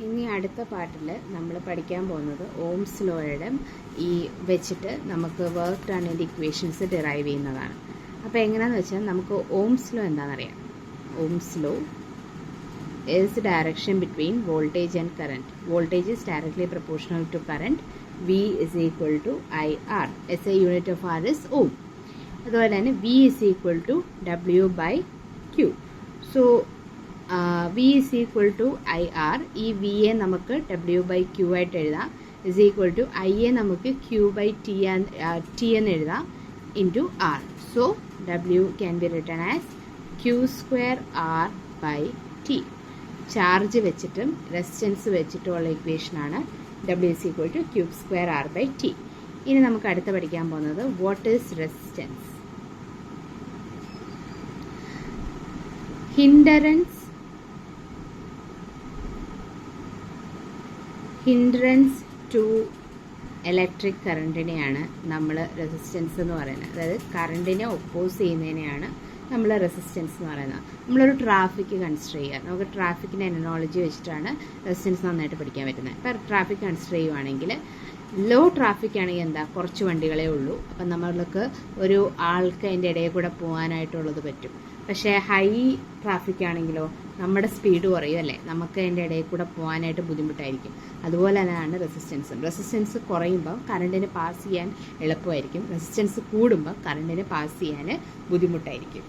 ഇനി അടുത്ത പാർട്ടിൽ നമ്മൾ പഠിക്കാൻ പോകുന്നത് ഓംസ് ലോയുടെ ഈ വെച്ചിട്ട് നമുക്ക് വർക്ക് ഡണ്ണിൻ്റെ ഇക്വേഷൻസ് ഡിറൈവ് ചെയ്യുന്നതാണ്. അപ്പോൾ എങ്ങനെയാണെന്ന് വെച്ചാൽ നമുക്ക് ഓംസ് ലോ എന്താണെന്നറിയാം. Ohm's law is direction between voltage and current. Voltage is directly proportional to current. V is equal to IR. SI unit of R is ohm. അതുപോലെ തന്നെ V is equal to W by Q. So V is equal to IR. ഈ V യെ നമുക്ക് W by Q ആയിട്ട് എഴുതാം. is equal to I യെ നമുക്ക് Q by T എന്ന് എഴുതാം into R. So W can be written as Q square R by T. Charge വെച്ചിട്ടും resistance വെച്ചിട്ടുമുള്ള ഇക്വേഷനാണ് W is equal to Q square R by T. ഇനി നമുക്ക് അടുത്ത് പഠിക്കാൻ പോകുന്നത് what is resistance. Hindrance to electric കറണ്ടിനെയാണ് നമ്മൾ റെസിസ്റ്റൻസ് എന്ന് പറയുന്നത്. അതായത് കറണ്ടിനെ ഒപ്പോസ് ചെയ്യുന്നതിനെയാണ് നമ്മൾ റെസിസ്റ്റൻസ് എന്ന് പറയുന്നത്. നമ്മളൊരു ട്രാഫിക് കൺസിഡർ ചെയ്യുക. നമുക്ക് ട്രാഫിക്കിൻ്റെ അനോളജി വെച്ചിട്ടാണ് റെസിസ്റ്റൻസ് നന്നായിട്ട് പഠിക്കാൻ പറ്റുന്നത്. ഇപ്പോൾ ട്രാഫിക് കൺസിഡർ ചെയ്യുവാണെങ്കിൽ ലോ ട്രാഫിക് ആണെങ്കിൽ എന്താ, കുറച്ച് വണ്ടികളേ ഉള്ളൂ. അപ്പം നമ്മൾക്ക് ഒരു ആൾക്ക് അതിൻ്റെ ഇടയിൽ കൂടെ പോകാനായിട്ടുള്ളത് പറ്റും. പക്ഷേ ഹൈ ട്രാഫിക് ആണെങ്കിലോ നമ്മുടെ സ്പീഡ് കുറയും അല്ലേ, നമുക്ക് അതിൻ്റെ ഇടയിൽ കൂടെ പോകാനായിട്ട് ബുദ്ധിമുട്ടായിരിക്കും. അതുപോലെ തന്നെയാണ് റെസിസ്റ്റൻസും. റെസിസ്റ്റൻസ് കുറയുമ്പോൾ കറണ്ടിന് പാസ് ചെയ്യാൻ എളുപ്പമായിരിക്കും. റെസിസ്റ്റൻസ് കൂടുമ്പോൾ കറണ്ടിന് പാസ് ചെയ്യാൻ ബുദ്ധിമുട്ടായിരിക്കും.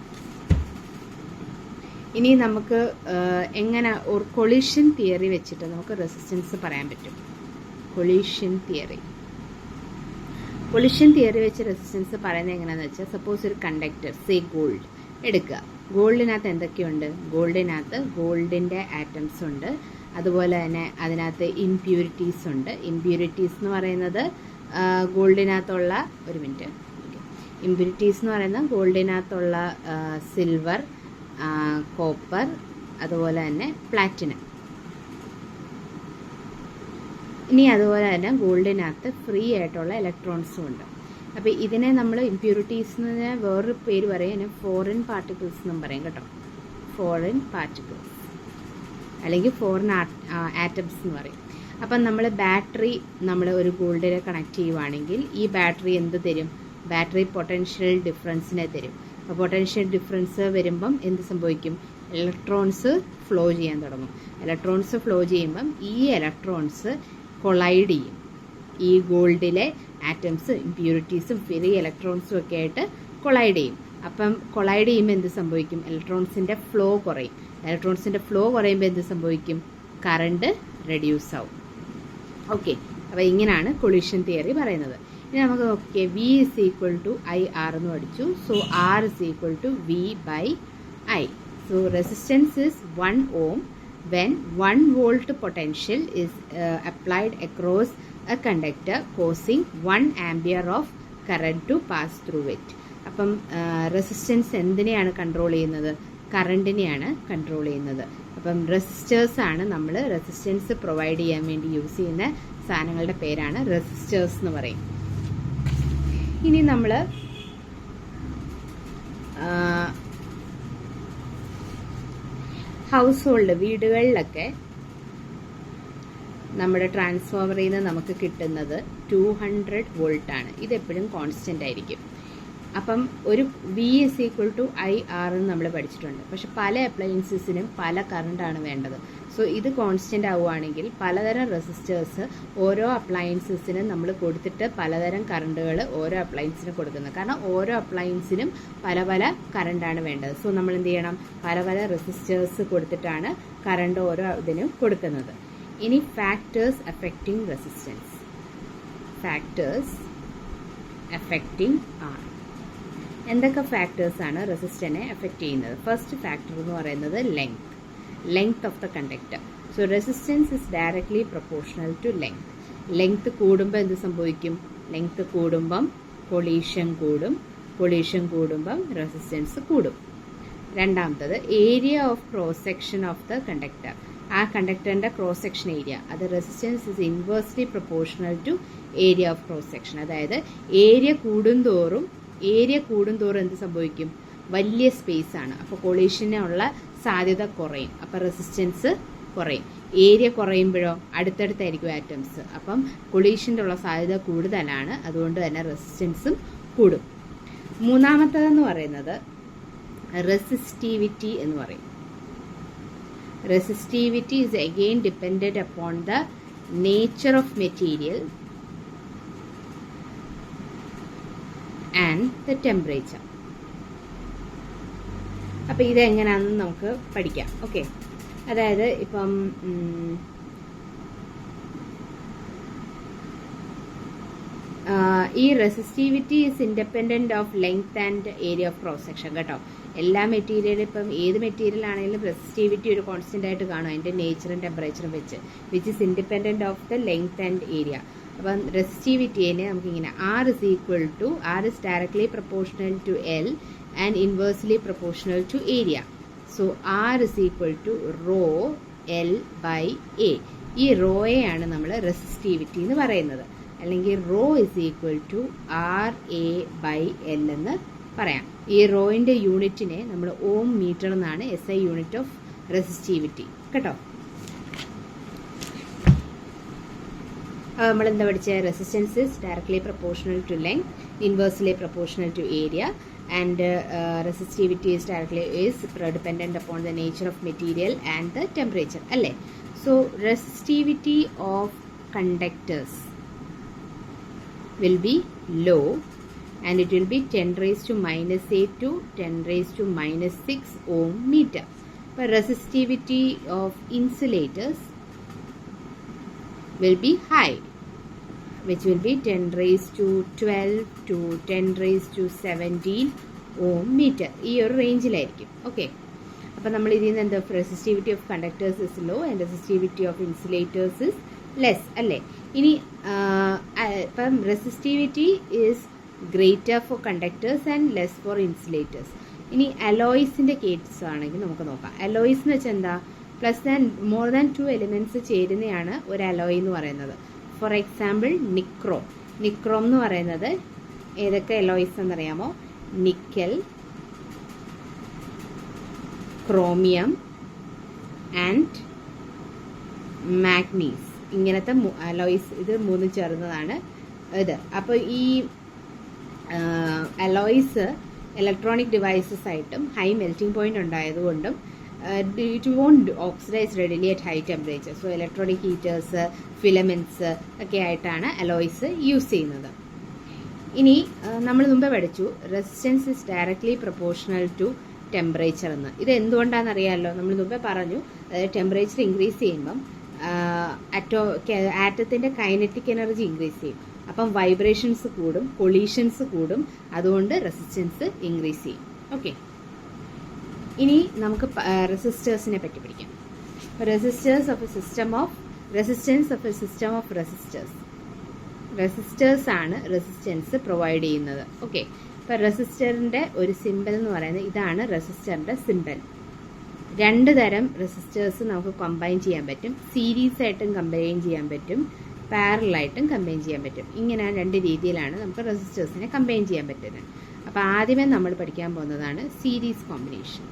ഇനി നമുക്ക് എങ്ങനെ ഒരു കൊളിഷൻ തിയറി വെച്ചിട്ട് നമുക്ക് റെസിസ്റ്റൻസ് പറയാൻ പറ്റും. കൊളിഷൻ തിയറി വെച്ച് റെസിസ്റ്റൻസ് പറയുന്നത് എങ്ങനെയാണെന്ന് വെച്ചാൽ, സപ്പോസ് ഒരു കണ്ടക്ടർ സേ ഗോൾഡ് എടുക്കുക. ഗോൾഡിനകത്ത് എന്തൊക്കെയുണ്ട്? ഗോൾഡിൻ്റെ ആറ്റംസ് ഉണ്ട്. അതുപോലെ തന്നെ അതിനകത്ത് ഇംപ്യൂരിറ്റീസ് ഉണ്ട്. ഇംപ്യൂരിറ്റീസ് എന്ന് പറയുന്നത് ഗോൾഡിനകത്തുള്ള ഇംപ്യൂരിറ്റീസ് എന്ന് പറയുന്നത് ഗോൾഡിനകത്തുള്ള സിൽവർ, കോപ്പർ, അതുപോലെ തന്നെ പ്ലാറ്റിനം. ഇനി അതുപോലെ തന്നെ ഗോൾഡിനകത്ത് ഫ്രീ ആയിട്ടുള്ള ഇലക്ട്രോൺസും ഉണ്ട്. അപ്പോൾ ഇതിനെ നമ്മൾ ഇംപ്യൂരിറ്റീസ് എന്ന് വേറൊരു പേര് പറയും, ഫോറിൻ പാർട്ടിക്കിൾസ് എന്നും പറയും കേട്ടോ. ഫോറിൻ പാർട്ടിക്കിൾസ് അല്ലെങ്കിൽ ഫോറിൻ ആറ്റംസ് എന്ന് പറയും. അപ്പം നമ്മൾ ബാറ്ററി നമ്മൾ ഒരു ഗോൾഡിനെ കണക്ട് ചെയ്യുവാണെങ്കിൽ ഈ ബാറ്ററി എന്ത് തരും? ബാറ്ററി പൊട്ടൻഷ്യൽ ഡിഫറൻസിനെ തരും. അപ്പോൾ പൊട്ടൻഷ്യൽ ഡിഫറൻസ് വരുമ്പം എന്ത് സംഭവിക്കും? ഇലക്ട്രോൺസ് ഫ്ലോ ചെയ്യാൻ തുടങ്ങും. ഇലക്ട്രോൺസ് ഫ്ലോ ചെയ്യുമ്പം ഈ ഇലക്ട്രോൺസ് കൊളൈഡ് ചെയ്യും. ഈ ഗോൾഡിലെ ആറ്റംസ് ഇംപ്യൂരിറ്റീസും ഫ്രീ ഇലക്ട്രോൺസും ഒക്കെ ആയിട്ട് കൊളൈഡ് ചെയ്യും. അപ്പം കൊളൈഡ് ചെയ്യുമ്പോൾ എന്ത് സംഭവിക്കും? ഇലക്ട്രോൺസിൻ്റെ ഫ്ലോ കുറയും. ഇലക്ട്രോൺസിൻ്റെ ഫ്ലോ കുറയുമ്പോൾ എന്ത് സംഭവിക്കും? കറണ്ട് റെഡ്യൂസ് ആവും. ഓക്കെ, അപ്പോൾ ഇങ്ങനെയാണ് കൊളിഷൻ തിയറി പറയുന്നത്. ഇനി നമുക്ക് നോക്കിയേ, V is equal to IR എന്ന് പഠിച്ചു. So R is equal to V by I. So resistance is 1 ohm when 1 volt potential is applied across a conductor causing 1 ampere of current to pass through it. അപ്പം resistance എന്തിനെയാണ് control ചെയ്യുന്നത്? കറണ്ടിനെയാണ് control ചെയ്യുന്നത്. അപ്പം resistors ആണ് നമ്മൾ resistance provide ചെയ്യാൻ വേണ്ടി use ചെയ്യുന്ന സാധനങ്ങളുടെ പേരാണ് റെസിസ്റ്റേഴ്സ് എന്ന് പറയും. ഇനി നമ്മൾ ഹൗസ് ഹോൾഡ് വീടുകളിലൊക്കെ നമ്മുടെ ട്രാൻസ്ഫോമറിൽ നിന്ന് നമുക്ക് കിട്ടുന്നത് 200 വോൾട്ടാണ്. ഇതെപ്പോഴും കോൺസ്റ്റൻ്റ് ആയിരിക്കും. അപ്പം ഒരു V is equal to IR എന്ന് നമ്മൾ പഠിച്ചിട്ടുണ്ട്. പക്ഷെ പല അപ്ലയൻസസിനും പല കറണ്ടാണ് വേണ്ടത്. സോ ഇത് കോൺസ്റ്റൻ്റ് ആവുകയാണെങ്കിൽ പലതരം റെസിസ്റ്റേഴ്സ് ഓരോ അപ്ലയൻസസിനും നമ്മൾ കൊടുത്തിട്ട് പലതരം കറണ്ടുകൾ ഓരോ അപ്ലയൻസിനും കൊടുക്കുന്നത്. കാരണം ഓരോ അപ്ലയൻസിനും പല പല കറണ്ടാണ് വേണ്ടത്. സോ നമ്മൾ എന്ത് ചെയ്യണം? പല പല റെസിസ്റ്റേഴ്സ് കൊടുത്തിട്ടാണ് കറണ്ട് ഓരോ ഇതിനും കൊടുക്കുന്നത്. ഇനി factors affecting resistance. Factors affecting are. എന്തൊക്കെ ഫാക്ടേഴ്സാണ് റെസിസ്റ്റൻസിനെ അഫക്റ്റ് ചെയ്യുന്നത്? ഫസ്റ്റ് ഫാക്ടർ എന്ന് പറയുന്നത് length of the conductor. So resistance is directly proportional to length. Length കൂടുമ്പോൾ എന്ത് സംഭവിക്കും? ലെങ്ത് കൂടുമ്പം കൊളീഷൻ കൂടുമ്പം റെസിസ്റ്റൻസ് കൂടും. രണ്ടാമത്തത് area of cross section of the conductor. ആ കണ്ടക്ടറിൻ്റെ ക്രോസ് സെക്ഷൻ ഏരിയ, അത് resistance is inversely proportional to area of cross section. അതായത് ഏരിയ കൂടുന്തോറും എന്ത് സംഭവിക്കും? വലിയ സ്പേസ് ആണ്. അപ്പോൾ കൊളീഷനുള്ള സാധ്യത കുറയും. അപ്പോൾ റെസിസ്റ്റൻസ് കുറയും. ഏരിയ കുറയുമ്പോഴോ അടുത്തടുത്തായിരിക്കും ആറ്റംസ്, അപ്പം കൊളീഷൻ്റെ ഉള്ള സാധ്യത കൂടുതലാണ്. അതുകൊണ്ട് തന്നെ റെസിസ്റ്റൻസും കൂടും. മൂന്നാമത്തേതെന്ന് പറയുന്നത് റെസിസ്റ്റിവിറ്റി എന്ന് പറയും. Resistivity is again dependent upon the nature of material and the temperature. അപ്പോൾ ഇതെങ്ങനെയാണെന്ന് നമുക്ക് പഠിക്കാം. ഓക്കെ, അതായത് ഇപ്പം ഈ resistivity is independent of length and area of cross section കേട്ടോ. എല്ലാ മെറ്റീരിയലും ഇപ്പം ഏത് മെറ്റീരിയൽ ആണെങ്കിലും റെസിസ്റ്റിവിറ്റി ഒരു കോൺസ്റ്റൻ്റ് ആയിട്ട് കാണും അതിൻ്റെ നേച്ചറും ടെമ്പറേച്ചറും വെച്ച്, which is independent of the length and area. അപ്പം റെസിസ്റ്റിവിറ്റിയെ നമുക്കിങ്ങനെ R is directly proportional to L and inversely proportional to area. So R is equal to rho L by A. ഈ റോയെയാണ് നമ്മൾ റെസിസ്റ്റിവിറ്റി എന്ന് പറയുന്നത്. അല്ലെങ്കിൽ rho is equal to RA by L എന്ന് പറയാം. ഈ റോയിൻ്റെ യൂണിറ്റിനെ നമ്മൾ ഓം മീറ്റർ എന്നാണ് SI യൂണിറ്റ് ഓഫ് റെസിസ്റ്റിവിറ്റി കേട്ടോ. നമ്മൾ എന്താ പഠിച്ച resistance is directly proportional to length, inversely proportional to area, and resistivity is directly is dependent upon the nature of material and the temperature അല്ലേ. So resistivity of conductors will be low and it will be 10 raised to minus 8 to 10 raised to minus 6 ohm meter. But resistivity of insulators will be high, which will be 10 raised to 12 to 10 raised to 17 ohm meter. ഈ ഒരു റേഞ്ചിലായിരിക്കും. Okay, അപ്പം നമ്മൾ ഇതിൽ നിന്ന് എന്താ resistivity of conductors is low and resistivity of insulators is less അല്ലേ. ഇനി ഇപ്പം resistivity is greater for conductors and less for insulators. ഇനി അലോയ്സിൻ്റെ കേസ് ആണെങ്കിൽ നമുക്ക് നോക്കാം. അലോയ്സ് എന്ന് വെച്ചാൽ എന്താ, മോർ ദാൻ 2 എലിമെൻറ്റ്സ് ചേരുന്നതാണ് ഒരു അലോയ് എന്ന് പറയുന്നത്. ഫോർ എക്സാമ്പിൾ നിക്രോം എന്ന് പറയുന്നത് ഏതൊക്കെ അലോയ്സ് എന്നറിയാമോ? Nickel, chromium and manganese. ഇങ്ങനത്തെ അലോയ്സ്, ഇത് 3 ചേർന്നതാണ് ഇത്. അപ്പോൾ ഈ അലോയ്സ് ഇലക്ട്രോണിക് ഡിവൈസസ് ആയിട്ടും ഹൈ മെൽറ്റിംഗ് പോയിന്റ് ഉണ്ടായതുകൊണ്ടും it won't oxidize readily at high temperature. So electronic heaters, filaments ഒക്കെ ആയിട്ടാണ് അലോയ്സ് യൂസ് ചെയ്യുന്നത്. ഇനി നമ്മൾ മുമ്പേ പഠിച്ചു resistance is directly proportional to temperature എന്ന്. ഇത് എന്തുകൊണ്ടാണെന്ന് അറിയാമല്ലോ, നമ്മൾ മുമ്പേ പറഞ്ഞു. ടെമ്പറേച്ചർ ഇൻക്രീസ് ചെയ്യുമ്പം ആറ്റത്തിൻ്റെ കൈനറ്റിക് എനർജി ഇൻക്രീസ് ചെയ്യും. അപ്പം വൈബ്രേഷൻസ് കൂടും, കൊളീഷൻസ് കൂടും, അതുകൊണ്ട് റെസിസ്റ്റൻസ് ഇൻക്രീസ് ചെയ്യും. ഓക്കെ, ഇനി നമുക്ക് റെസിസ്റ്റേഴ്സിനെ പറ്റി പഠിക്കാം. Resistors of A system of resistance of A system of resistors ആണ് റെസിസ്റ്റൻസ് പ്രൊവൈഡ് ചെയ്യുന്നത്. ഓക്കെ, ഇപ്പം റെസിസ്റ്ററിൻ്റെ ഒരു സിമ്പൽ എന്ന് പറയുന്നത് ഇതാണ്. റെസിസ്റ്ററിൻ്റെ സിമ്പൽ 2 തരം റെസിസ്റ്റേഴ്സ് നമുക്ക് കമ്പൈൻ ചെയ്യാൻ പറ്റും. സീരീസ് ആയിട്ടും കമ്പൈൻ ചെയ്യാൻ പറ്റും, പാരലായിട്ടും കമ്പൈൻ ചെയ്യാൻ പറ്റും. ഇങ്ങനെ 2 രീതിയിലാണ് നമുക്ക് റെസിസ്റ്റേഴ്സിനെ കമ്പൈൻ ചെയ്യാൻ പറ്റുന്നത്. അപ്പോൾ ആദ്യമേ നമ്മൾ പഠിക്കാൻ പോകുന്നതാണ് സീരീസ് കോമ്പിനേഷൻ.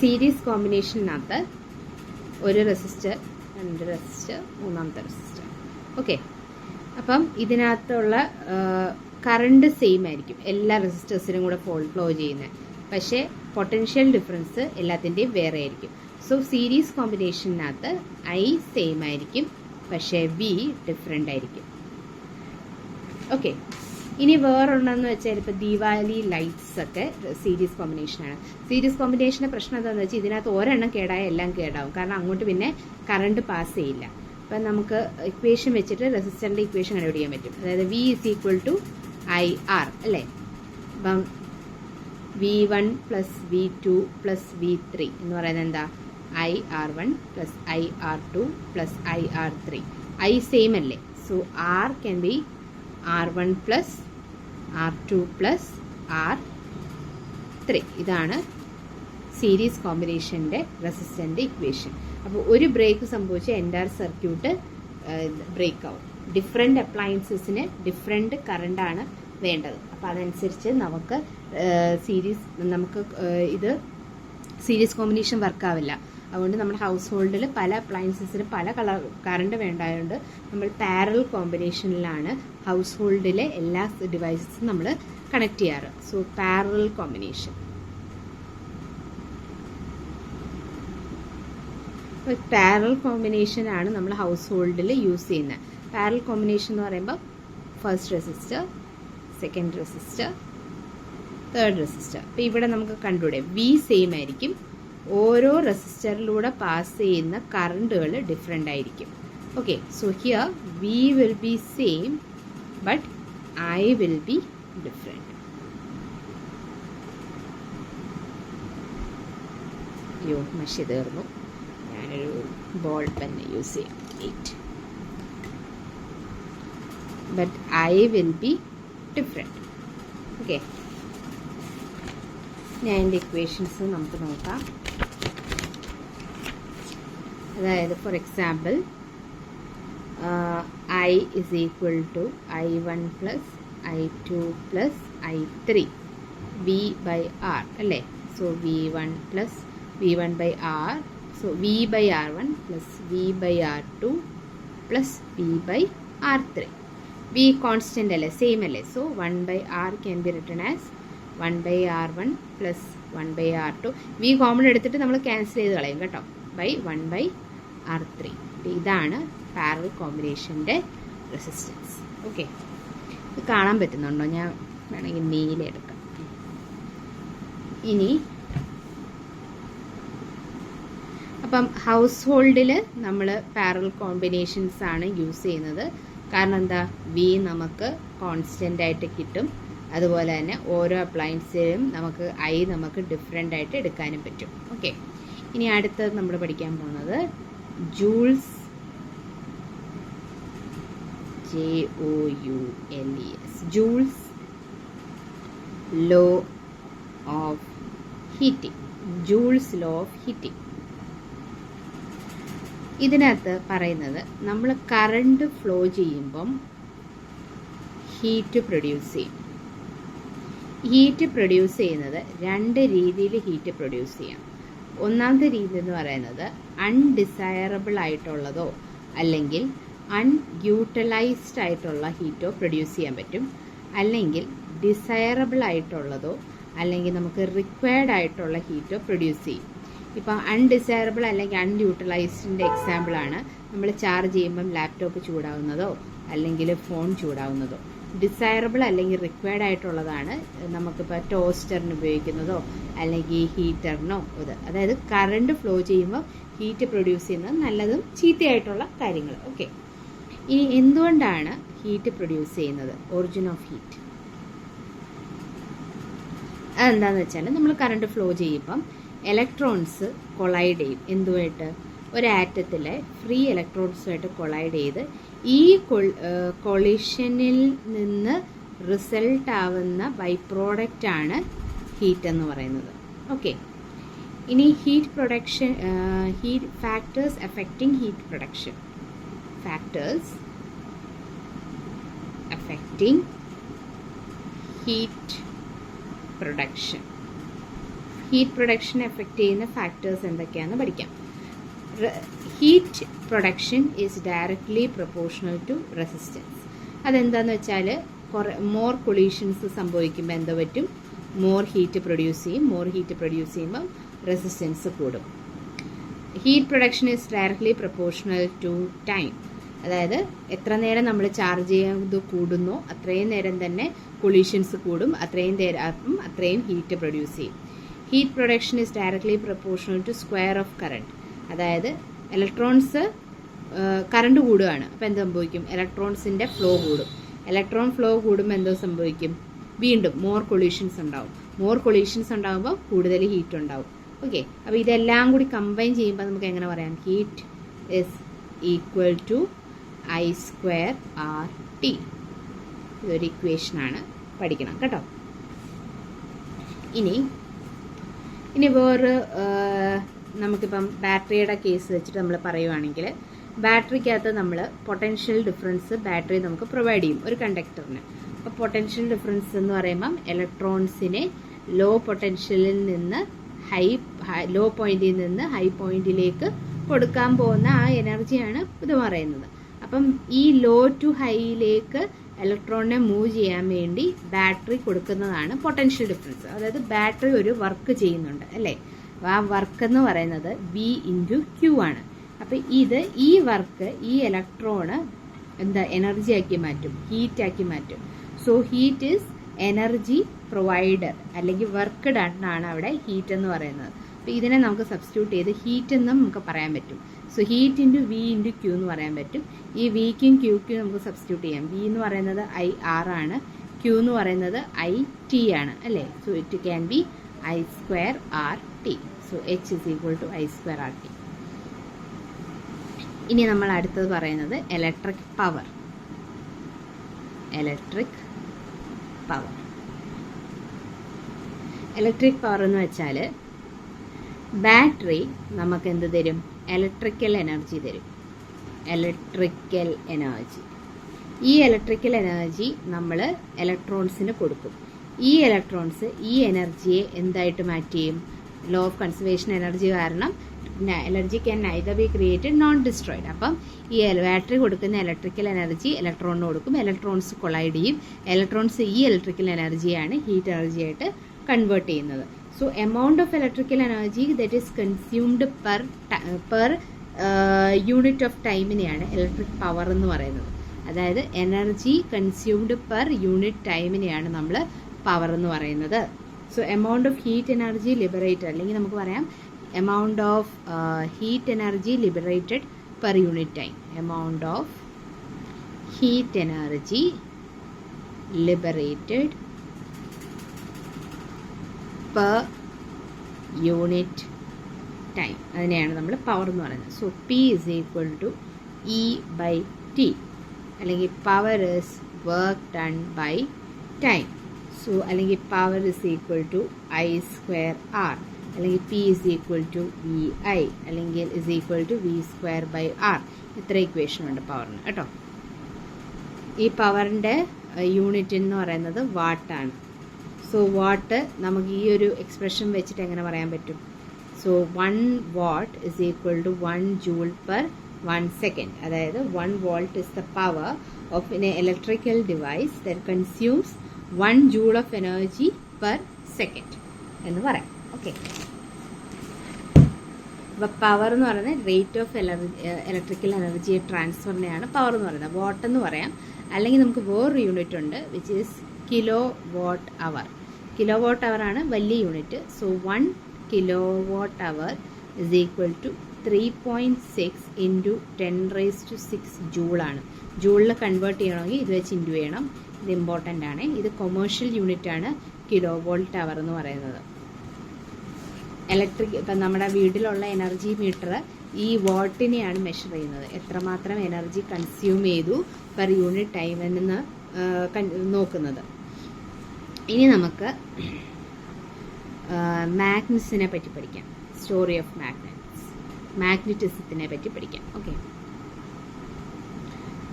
സീരീസ് കോമ്പിനേഷനകത്ത് ഒരു റെസിസ്റ്റർ, 2 റെസിസ്റ്റർ, 3ാമത്തെ റെസിസ്റ്റർ. ഓക്കെ, അപ്പം ഇതിനകത്തുള്ള കറണ്ട് സെയിം ആയിരിക്കും എല്ലാ റെസിസ്റ്റേഴ്സിനും കൂടെ ഫ്ലോ ചെയ്യുന്നത്. പക്ഷേ പൊട്ടൻഷ്യൽ ഡിഫറൻസ് എല്ലാത്തിൻ്റെയും വേറെ ആയിരിക്കും. സോ സീരീസ് കോമ്പിനേഷനകത്ത് I സെയിം ആയിരിക്കും, പക്ഷേ V ഡിഫറെൻ്റ് ആയിരിക്കും. ഓക്കെ, ഇനി വേറൊരെണ്ണമെന്ന് വെച്ചാൽ ഇപ്പോൾ ദീപാവലി ലൈറ്റ്സ് ഒക്കെ സീരീസ് കോമ്പിനേഷനാണ്. സീരീസ് കോമ്പിനേഷൻ്റെ പ്രശ്നം എന്താണെന്ന് വെച്ചാൽ ഇതിനകത്ത് ഒരെണ്ണം കേടായ എല്ലാം കേടാവും. കാരണം അങ്ങോട്ട് പിന്നെ കറണ്ട് പാസ് ചെയ്യില്ല. അപ്പം നമുക്ക് ഇക്വേഷൻ വെച്ചിട്ട് റെസിസ്റ്ററിൻ്റെ ഇക്വേഷൻ കണ്ടുപിടിക്കാൻ പറ്റും. അതായത് V is equal to IR അല്ലേ. അപ്പം V1 plus V2 plus V3 എന്ന് പറയുന്നത് എന്താ? IR1 plus IR2 plus IR3. I same അല്ലേ. So R can be R1 plus R2 plus R3. ഇതാണ് സീരീസ് കോമ്പിനേഷൻ്റെ റെസിസ്റ്ററിൻ്റെ ഇക്വേഷൻ. അപ്പോൾ ഒരു ബ്രേക്ക് സംഭവിച്ച എൻ്റയർ സർക്യൂട്ട് ബ്രേക്ക് ആവും. ഡിഫറെൻറ്റ് അപ്ലയൻസസിന് ഡിഫറെൻറ്റ് കറണ്ടാണ് വേണ്ടത്. അപ്പോൾ അതനുസരിച്ച് ഇത് സീരീസ് കോമ്പിനേഷൻ വർക്കാവില്ല. അതുകൊണ്ട് നമ്മുടെ ഹൗസ് ഹോൾഡിൽ പല അപ്ലയൻസസിന് പല കറണ്ട് വേണ്ടായതുകൊണ്ട് നമ്മൾ പാരലൽ കോമ്പിനേഷനിലാണ് ഹൗസ് ഹോൾഡിലെ എല്ലാ ഡിവൈസസും നമ്മൾ കണക്ട് ചെയ്യാറ്. So parallel combination. Parallel combination ആണ് നമ്മൾ ഹൗസ് ഹോൾഡിൽ യൂസ് ചെയ്യുന്നത്. പാരലൽ കോമ്പിനേഷൻ എന്ന് പറയുമ്പോൾ first resistor, second resistor, third resistor. അപ്പോൾ ഇവിടെ നമുക്ക് കണ്ടുകൂടെ വി സെയിം ആയിരിക്കും. ഓരോ റെസിസ്റ്ററിലൂടെ പാസ് ചെയ്യുന്ന കറണ്ടുകൾ ഡിഫറെൻ്റ് ആയിരിക്കും. Okay, so here we will be same but I will be different. അയ്യോ, മഷി തീർന്നു. ഞാനൊരു ബോൾ പെൻ യൂസ് ചെയ്യാം. 8 but I will be different. Okay, ഞാൻ എൻ്റെ ഇക്വേഷൻസ് നമുക്ക് നോക്കാം. അതായത് for example I is equal to I1 plus I2 plus I3 V by R അല്ലേ. So V1 plus V1 by R, so V by R1 plus V by R2 plus V by R3. V constant അല്ലേ, same അല്ലേ. So 1 by R can be written as 1 by R1 plus 1 by R2. V common എടുത്തിട്ട് നമ്മൾ cancel ചെയ്ത് കളയും കേട്ടോ, by 1 by R3. ഇതാണ് parallel കോമ്പിനേഷൻ്റെ resistance. Okay, ഇത് കാണാൻ പറ്റുന്നുണ്ടോ? ഞാൻ വേണമെങ്കിൽ നീല എടുക്കാം. ഇനി അപ്പം ഹൗസ് ഹോൾഡിൽ നമ്മൾ പാരലൽ കോമ്പിനേഷൻസ് ആണ് യൂസ് ചെയ്യുന്നത്. കാരണം എന്താ, വി നമുക്ക് കോൺസ്റ്റൻ്റ് ആയിട്ട് കിട്ടും. അതുപോലെ തന്നെ ഓരോ അപ്ലയൻസിലും നമുക്ക് ഡിഫറെൻ്റ് ആയിട്ട് എടുക്കാനും പറ്റും. ഓക്കെ, ഇനി അടുത്തത് നമ്മൾ പഠിക്കാൻ പോകുന്നത് Joule's, JOULES, Joule's law of heating. Joule's law of heating ഇതിനകത്ത് പറയുന്നത് നമ്മൾ കറണ്ട് ഫ്ലോ ചെയ്യുമ്പം ഹീറ്റ് പ്രൊഡ്യൂസ് ചെയ്യും. ഹീറ്റ് പ്രൊഡ്യൂസ് ചെയ്യുന്നത് രണ്ട് രീതിയിൽ ഹീറ്റ് പ്രൊഡ്യൂസ് ചെയ്യാം. ഒന്നാമത്തെ രീതി എന്ന് പറയുന്നത് അൺഡിസയറബിൾ ആയിട്ടുള്ളതോ അല്ലെങ്കിൽ അൺയൂട്ടിലൈസ്ഡ് ആയിട്ടുള്ള ഹീറ്റോ പ്രൊഡ്യൂസ് ചെയ്യാൻ പറ്റും. അല്ലെങ്കിൽ ഡിസയറബിൾ ആയിട്ടുള്ളതോ അല്ലെങ്കിൽ നമുക്ക് റിക്വയർഡ് ആയിട്ടുള്ള ഹീറ്റോ പ്രൊഡ്യൂസ് ചെയ്യും. ഇപ്പം അൺഡിസയറബിൾ അല്ലെങ്കിൽ അൺയൂട്ടിലൈസ്ഡിൻ്റെ എക്സാമ്പിളാണ് നമ്മൾ ചാർജ് ചെയ്യുമ്പം ലാപ്ടോപ്പ് ചൂടാവുന്നതോ അല്ലെങ്കിൽ ഫോൺ ചൂടാവുന്നതോ. ഡിസയറബിൾ അല്ലെങ്കിൽ റിക്വയർഡ് ആയിട്ടുള്ളതാണ് നമുക്കിപ്പോൾ ടോസ്റ്ററിന് ഉപയോഗിക്കുന്നതോ അല്ലെങ്കിൽ ഹീറ്ററിനോ ഇത്. അതായത് കറണ്ട് ഫ്ലോ ചെയ്യുമ്പോൾ ഹീറ്റ് പ്രൊഡ്യൂസ് ചെയ്യുന്നത് നല്ലതും ചീത്തയായിട്ടുള്ള കാര്യങ്ങൾ. ഓക്കെ, ഇനി എന്തുകൊണ്ടാണ് ഹീറ്റ് പ്രൊഡ്യൂസ് ചെയ്യുന്നത്? ഒറിജിൻ ഓഫ് ഹീറ്റ് അതെന്താണെന്ന് വെച്ചാൽ നമ്മൾ കറണ്ട് ഫ്ലോ ചെയ്യുമ്പം ഇലക്ട്രോൺസ് കൊളൈഡ് ചെയ്യും. എന്തുമായിട്ട്? ഒരു ആറ്റത്തിലെ ഫ്രീ ഇലക്ട്രോൺസുമായിട്ട് കൊളൈഡ് ചെയ്ത് ഈ കൊളിഷനിൽ നിന്ന് റിസൾട്ട് ആവുന്ന ബൈ പ്രോഡക്റ്റ് ആണ് ഹീറ്റ് എന്ന് പറയുന്നത്. ഓക്കെ, ഇനി heat production, heat factors affecting heat production. Factors affecting heat production. Heat production effect ചെയ്യുന്ന ഫാക്ടേഴ്സ് എന്തൊക്കെയാണെന്ന് പഠിക്കാം. Heat production is directly proportional to resistance. അതെന്താണെന്ന് വെച്ചാൽ മോർ കൊളീഷൻസ് സംഭവിക്കുമ്പോൾ എന്താ പറ്റും? മോർ ഹീറ്റ് പ്രൊഡ്യൂസ് ചെയ്യും. മോർ ഹീറ്റ് പ്രൊഡ്യൂസ് ചെയ്യുമ്പം റെസിസ്റ്റൻസ് കൂടും. Heat production is directly proportional to time. അതായത് എത്ര നേരം നമ്മൾ ചാർജ് ചെയ്ത് കൂടുന്നോ അത്രയും നേരം തന്നെ കൊളീഷൻസ് കൂടും. അത്രയും ഹീറ്റ് പ്രൊഡ്യൂസ് ചെയ്യും. Heat production is directly proportional to square of current. അതായത് ഇലക്ട്രോൺസ് കറണ്ട് കൂടുകയാണ്, അപ്പോൾ എന്ത് സംഭവിക്കും? ഇലക്ട്രോൺസിൻ്റെ ഫ്ലോ കൂടും. ഇലക്ട്രോൺ ഫ്ലോ കൂടുമ്പോൾ എന്തോ സംഭവിക്കും? വീണ്ടും മോർ കൊളീഷൻസ് ഉണ്ടാവും. മോർ കൊളീഷൻസ് ഉണ്ടാകുമ്പോൾ കൂടുതൽ ഹീറ്റ് ഉണ്ടാവും. ഓക്കെ, അപ്പോൾ ഇതെല്ലാം കൂടി കമ്പൈൻ ചെയ്യുമ്പോൾ നമുക്ക് എങ്ങനെ പറയാം? Heat is equal to I²RT. ഇതൊരു ഇക്വേഷനാണ്, പഠിക്കണം കേട്ടോ. ഇനി വേറെ നമുക്കിപ്പം ബാറ്ററിയുടെ കേസ് വെച്ചിട്ട് നമ്മൾ പറയുവാണെങ്കിൽ ബാറ്ററിക്കകത്ത് നമ്മൾ പൊട്ടൻഷ്യൽ ഡിഫറൻസ് ബാറ്ററി നമുക്ക് പ്രൊവൈഡ് ചെയ്യും ഒരു കണ്ടക്ടറിന്. അപ്പോൾ പൊട്ടൻഷ്യൽ ഡിഫറൻസ് എന്ന് പറയുമ്പം ഇലക്ട്രോൺസിനെ ലോ പൊട്ടൻഷ്യലിൽ നിന്ന് ലോ പോയിന്റിൽ നിന്ന് ഹൈ പോയിന്റിലേക്ക് കൊടുക്കാൻ പോകുന്ന ആ എനർജിയാണ് ഇത് പറയുന്നത്. അപ്പം ഈ ലോ ടു ഹൈയിലേക്ക് ഇലക്ട്രോണിനെ മൂവ് ചെയ്യാൻ വേണ്ടി ബാറ്ററി കൊടുക്കുന്നതാണ് പൊട്ടൻഷ്യൽ ഡിഫറൻസ്. അതായത് ബാറ്ററി ഒരു വർക്ക് ചെയ്യുന്നുണ്ട് അല്ലേ, ആ വർക്ക് എന്ന് പറയുന്നത് V/Q ആണ്. അപ്പം ഈ വർക്ക് ഈ ഇലക്ട്രോണ് എനർജി ആക്കി മാറ്റും, ഹീറ്റ് ആക്കി മാറ്റും. So heat is energy provider, അല്ലെങ്കിൽ വർക്ക് ഡൺ ആണ് അവിടെ ഹീറ്റ് എന്ന് പറയുന്നത്. അപ്പോൾ ഇതിനെ നമുക്ക് സബ്സ്റ്റിറ്റ്യൂട്ട് ചെയ്ത് ഹീറ്റ് എന്നും നമുക്ക് പറയാൻ പറ്റും. സോ ഹീറ്റ് ഇൻറ്റു V/Q എന്ന് പറയാൻ പറ്റും. ഈ Vക്കും Qക്കും നമുക്ക് സബ്സ്റ്റിറ്റ്യൂട്ട് ചെയ്യാം. V എന്ന് പറയുന്നത് IR ആണ്, Q എന്ന് പറയുന്നത് IT ആണ് അല്ലേ. So it can be I²RT. So H is equal to I²RT. ഇനി നമ്മൾ അടുത്തത് പറയുന്നത് ഇലക്ട്രിക് പവർ. ഇലക്ട്രിക് പവർ എന്ന് വെച്ചാൽ ബാറ്ററി നമുക്ക് എന്ത് തരും? ഇലക്ട്രിക്കൽ എനർജി തരും. ഈ ഇലക്ട്രിക്കൽ എനർജി നമ്മൾ ഇലക്ട്രോൺസിന് കൊടുക്കും. ഈ ഇലക്ട്രോൺസ് ഈ എനർജിയെ എന്തായിട്ട് മാറ്റി ചെയ്യും? ലോ ഓഫ് കൺസർവേഷൻ എനർജി കാരണം energy can neither be created nor destroyed. അപ്പം ഈ ബാറ്ററി കൊടുക്കുന്ന ഇലക്ട്രിക്കൽ എനർജി ഇലക്ട്രോണിന് കൊടുക്കും. ഇലക്ട്രോൺസ് കൊളൈഡ് ചെയ്യും. ഇലക്ട്രോൺസ് ഈ ഇലക്ട്രിക്കൽ എനർജിയാണ് ഹീറ്റ് എനർജി ആയിട്ട് കൺവേർട്ട് ചെയ്യുന്നത്. So amount of electrical energy that is consumed per unit of ടൈമിനെയാണ് ഇലക്ട്രിക് പവർ എന്ന് പറയുന്നത്. അതായത് എനർജി കൺസ്യൂംഡ് പെർ യൂണിറ്റ് ടൈമിനെയാണ് നമ്മൾ പവർ എന്ന് പറയുന്നത്. So amount of heat energy liberated, അല്ലെങ്കിൽ നമുക്ക് പറയാം amount of heat energy liberated per unit time. Amount of heat energy liberated per unit time. അതിനെയാണ് നമ്മൾ പവർ എന്ന് പറയുന്നത്. So P is equal to E/T, അല്ലെങ്കിൽ power is work done by time. So അല്ലെങ്കിൽ power is equal to I²R, അല്ലെങ്കിൽ P is equal to VI, അല്ലെങ്കിൽ is equal to V²/R. ഇത്ര equation ഉണ്ട് പവറിന് കേട്ടോ. ഈ പവറിൻ്റെ യൂണിറ്റ് എന്ന് പറയുന്നത് വാട്ടാണ്. സോ വാട്ട് നമുക്ക് ഈ ഒരു എക്സ്പ്രഷൻ വെച്ചിട്ട് എങ്ങനെ പറയാൻ പറ്റും? So 1 watt is equal to 1 joule per 1 second. അതായത് 1 volt is the power of an electrical device that consumes 1 joule of energy per second എന്ന് പറയാം. ഓക്കെ, അപ്പോൾ പവർ എന്ന് പറയുന്നത് റേറ്റ് ഓഫ് ഇലക്ട്രിക്കൽ എനർജി ട്രാൻസ്ഫറിനെയാണ് പവർ എന്ന് പറയുന്നത്. വാട്ട് എന്ന് പറയാം, അല്ലെങ്കിൽ നമുക്ക് വേറൊരു യൂണിറ്റ് ഉണ്ട് വിച്ച് ഈസ് kWh. kWh ആണ് വലിയ unit. So 1 kWh is equal to 3.6 into 10⁻⁶ ജൂളാണ്. ജൂളിൽ കൺവേർട്ട് ചെയ്യണമെങ്കിൽ ഇത് വെച്ച് ഇൻറ്റു ചെയ്യണം. ഇത് ഇമ്പോർട്ടൻ്റ് ആണ്. ഇത് കൊമേഴ്ഷ്യൽ യൂണിറ്റ് ആണ് kWh എന്ന് പറയുന്നത്. ഇപ്പം നമ്മുടെ വീട്ടിലുള്ള എനർജി മീറ്റർ ഈ വാട്ടിനെയാണ് മെഷർ ചെയ്യുന്നത്. എത്രമാത്രം എനർജി കൺസ്യൂം ചെയ്തു പെർ യൂണിറ്റ് ടൈമെന്ന് നോക്കുന്നത്. ഇനി നമുക്ക് മാഗ്നറ്റ്സിനെ പറ്റി പഠിക്കാം. സ്റ്റോറി ഓഫ് മാഗ്നറ്റിസത്തിനെ പറ്റി പഠിക്കാം. ഓക്കെ,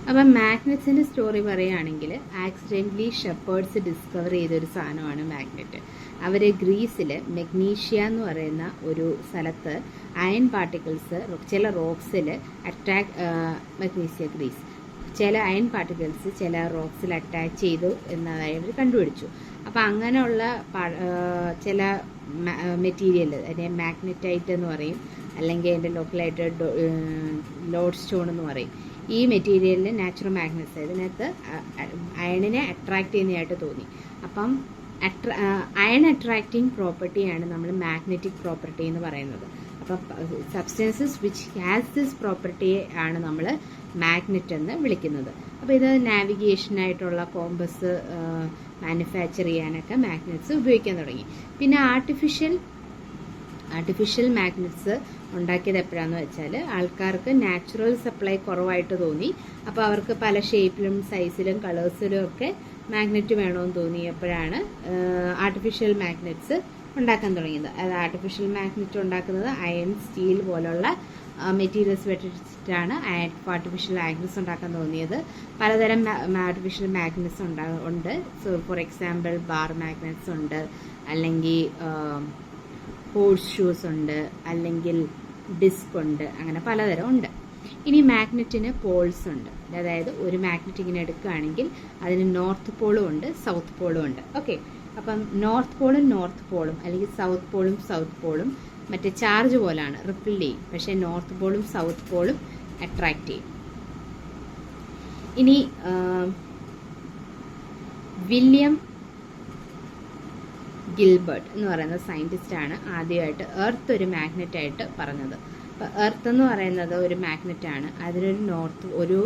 അപ്പം മാഗ്നറ്റ്സിൻ്റെ സ്റ്റോറി പറയുകയാണെങ്കിൽ ആക്സിഡൻ്റലി ഷെപ്പേർഡ്സ് ഡിസ്കവർ ചെയ്തൊരു സാധനമാണ് മാഗ്നറ്റ്. അവർ ഗ്രീസിൽ മെഗ്നീഷ്യ എന്ന് പറയുന്ന ഒരു സ്ഥലത്ത് അയൺ പാർട്ടിക്കിൾസ് ചില റോക്സിൽ മെഗ്നീഷ്യ ഗ്രീസ് ചില അയൺ പാർട്ടിക്കിൾസ് ചില റോക്സിൽ അറ്റാച്ച് ചെയ്തു എന്നതായി അവർ കണ്ടുപിടിച്ചു. അപ്പോൾ അങ്ങനെയുള്ള ചില മെറ്റീരിയൽ അതിനെ മാഗ്നറ്റൈറ്റ് എന്ന് പറയും, അല്ലെങ്കിൽ അതിൻ്റെ ലോക്കലായിട്ട് ലോഡ് സ്റ്റോൺ എന്ന് പറയും. ഈ മെറ്റീരിയലിന് നാച്ചുറൽ മാഗ്നറ്റ്സ് ഇതിനകത്ത് അയണിനെ അട്രാക്റ്റ് ചെയ്യുന്നതായിട്ട് തോന്നി. അപ്പം അയൺ അട്രാക്റ്റിംഗ് പ്രോപ്പർട്ടിയാണ് നമ്മൾ മാഗ്നറ്റിക് പ്രോപ്പർട്ടി എന്ന് പറയുന്നത്. അപ്പം സബ്സ്റ്റൻസസ് വിച്ച് ഹാസ് ദിസ് പ്രോപ്പർട്ടിയെ ആണ് നമ്മൾ മാഗ്നറ്റ് എന്ന് വിളിക്കുന്നത്. അപ്പോൾ ഇത് നാവിഗേഷനായിട്ടുള്ള കോമ്പസ് മാനുഫാക്ചർ ചെയ്യാനൊക്കെ മാഗ്നറ്റ്സ് ഉപയോഗിക്കാൻ തുടങ്ങി. പിന്നെ ആർട്ടിഫിഷ്യൽ മാഗ്നറ്റ്സ് ഉണ്ടാക്കിയത് എപ്പോഴാണെന്ന് വെച്ചാൽ ആൾക്കാർക്ക് നാച്ചുറൽ സപ്ലൈ കുറവായിട്ട് തോന്നി. അപ്പോൾ അവർക്ക് പല ഷേപ്പിലും സൈസിലും കളേഴ്സിലും ഒക്കെ മാഗ്നറ്റ് വേണമെന്ന് തോന്നിയപ്പോഴാണ് ആർട്ടിഫിഷ്യൽ മാഗ്നറ്റ്സ് ഉണ്ടാക്കാൻ തുടങ്ങിയത്. അത് ആർട്ടിഫിഷ്യൽ മാഗ്നറ്റ് ഉണ്ടാക്കുന്നത് അയൺ സ്റ്റീൽ പോലുള്ള മെറ്റീരിയൽസ് വെച്ചിട്ടാണ് ആർട്ടിഫിഷ്യൽ ആഗ്നസ് ഉണ്ടാക്കാൻ തോന്നിയത്. പലതരം ആർട്ടിഫിഷ്യൽ മാഗ്നറ്റ്സ് ഉണ്ട്. So for example bar magnets ഉണ്ട്, അല്ലെങ്കിൽ ഹോഴ്സ് ഷൂസ് ഉണ്ട്, അല്ലെങ്കിൽ ഡിസ്ക് ഉണ്ട്, അങ്ങനെ പലതരം ഉണ്ട്. ഇനി മാഗ്നറ്റിന് പോൾസ് ഉണ്ട്. അതായത് ഒരു മാഗ്നറ്റ് ഇങ്ങനെ എടുക്കുകയാണെങ്കിൽ അതിന് നോർത്ത് പോളും ഉണ്ട്, സൗത്ത് പോളും ഉണ്ട്. ഓക്കെ, അപ്പം നോർത്ത് പോളും അല്ലെങ്കിൽ സൗത്ത് പോളും മറ്റേ ചാർജ് പോലാണ്, റിപ്പിൾ ചെയ്യും. പക്ഷേ നോർത്ത് പോളും സൗത്ത് പോളും അട്രാക്റ്റ് ചെയ്യും. ഇനി വില്യം ഗിൽബർട്ട് എന്ന് പറയുന്ന സയൻറ്റിസ്റ്റാണ് ആദ്യമായിട്ട് എർത്ത് ഒരു മാഗ്നറ്റായിട്ട് പറഞ്ഞത്. അപ്പോൾ എർത്ത് എന്ന് പറയുന്നത് ഒരു മാഗ്നറ്റാണ്. അതിനൊരു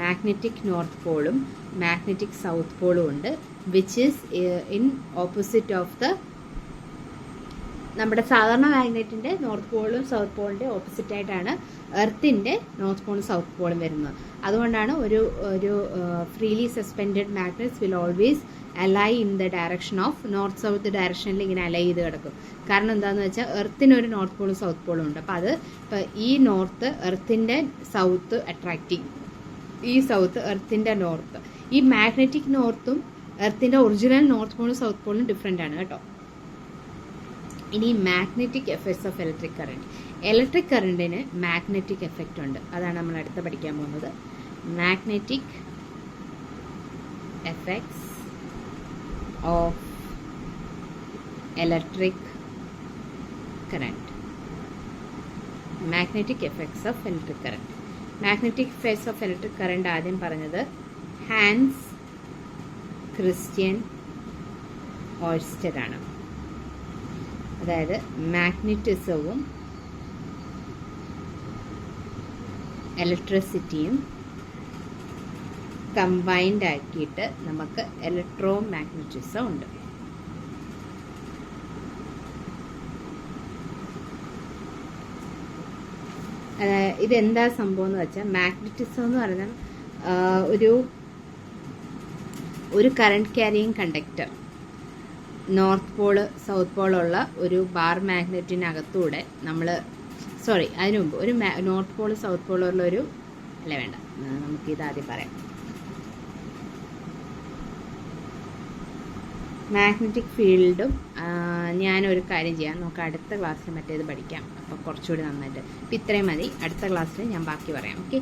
മാഗ്നറ്റിക് നോർത്ത് പോളും മാഗ്നറ്റിക് സൗത്ത് പോളും ഉണ്ട്, which is in opposite of the നമ്മുടെ സാധാരണ മാഗ്നറ്റിൻ്റെ നോർത്ത് പോളും സൗത്ത് പോളിൻ്റെ ഓപ്പോസിറ്റ് ആയിട്ടാണ് എർത്തിൻ്റെ നോർത്ത് പോളും സൗത്ത് പോളും വരുന്നത്. അതുകൊണ്ടാണ് ഒരു freely suspended magnets will always അലൈ in the direction of north south ഡയറക്ഷനിൽ ഇങ്ങനെ അലൈ ചെയ്ത് കിടക്കും. കാരണം എന്താണെന്ന് വെച്ചാൽ എർത്തിനൊരു നോർത്ത് പോളും സൗത്ത് പോളും ഉണ്ട്. അപ്പോൾ അത് ഇപ്പോൾ ഈ നോർത്ത് എർത്തിൻ്റെ സൗത്ത് അട്രാക്റ്റ് ചെയ്യും, ഈ സൗത്ത് എർത്തിൻ്റെ നോർത്ത്. ഈ മാഗ്നറ്റിക് നോർത്തും എർത്തിൻ്റെ ഒറിജിനൽ നോർത്ത് പോളും സൗത്ത് പോളും ഡിഫറെൻ്റ് ആണ് കേട്ടോ. ഇനി magnetic effects of electric current. Electric കറണ്ടിന് മാഗ്നറ്റിക് എഫക്റ്റ് ഉണ്ട്. അതാണ് നമ്മൾ അടുത്ത് പഠിക്കാൻ പോകുന്നത്. Magnetic effects of electric current. Magnetic effects of electric current. Magnetic effects of electric current ആദ്യം പറഞ്ഞത് ഹാൻസ് ക്രിസ്ത്യൻ ഓഴ്സ്റ്റർ ആണ്. അതായത് മാഗ്നറ്റിസവും ഇലക്ട്രിസിറ്റിയും കമ്പൈൻഡ് ആക്കിയിട്ട് നമുക്ക് ഇലക്ട്രോ മാഗ്നറ്റിസം ഉണ്ട്. ഇതെന്താ സംഭവം എന്ന് വെച്ചാൽ, മാഗ്നറ്റിസം എന്ന് പറഞ്ഞാൽ ഒരു current carrying conductor north pole south പോളുള്ള ഒരു ബാർ മാഗ്നറ്റിനകത്തൂടെ അതിനു മുമ്പ് ഒരു നോർത്ത് പോള് സൗത്ത് പോളുള്ള നമുക്കിതാദ്യം പറയാം. മാഗ്നറ്റിക് ഫീൽഡും ഞാനൊരു കാര്യം ചെയ്യാം, നമുക്ക് അടുത്ത ക്ലാസ്സിൽ മറ്റേത് പഠിക്കാം. അപ്പോൾ കുറച്ചുകൂടി നന്നായിട്ട്. ഇപ്പം ഇത്രയും മതി. അടുത്ത ക്ലാസ്സിൽ ഞാൻ ബാക്കി പറയാം. ഓക്കെ.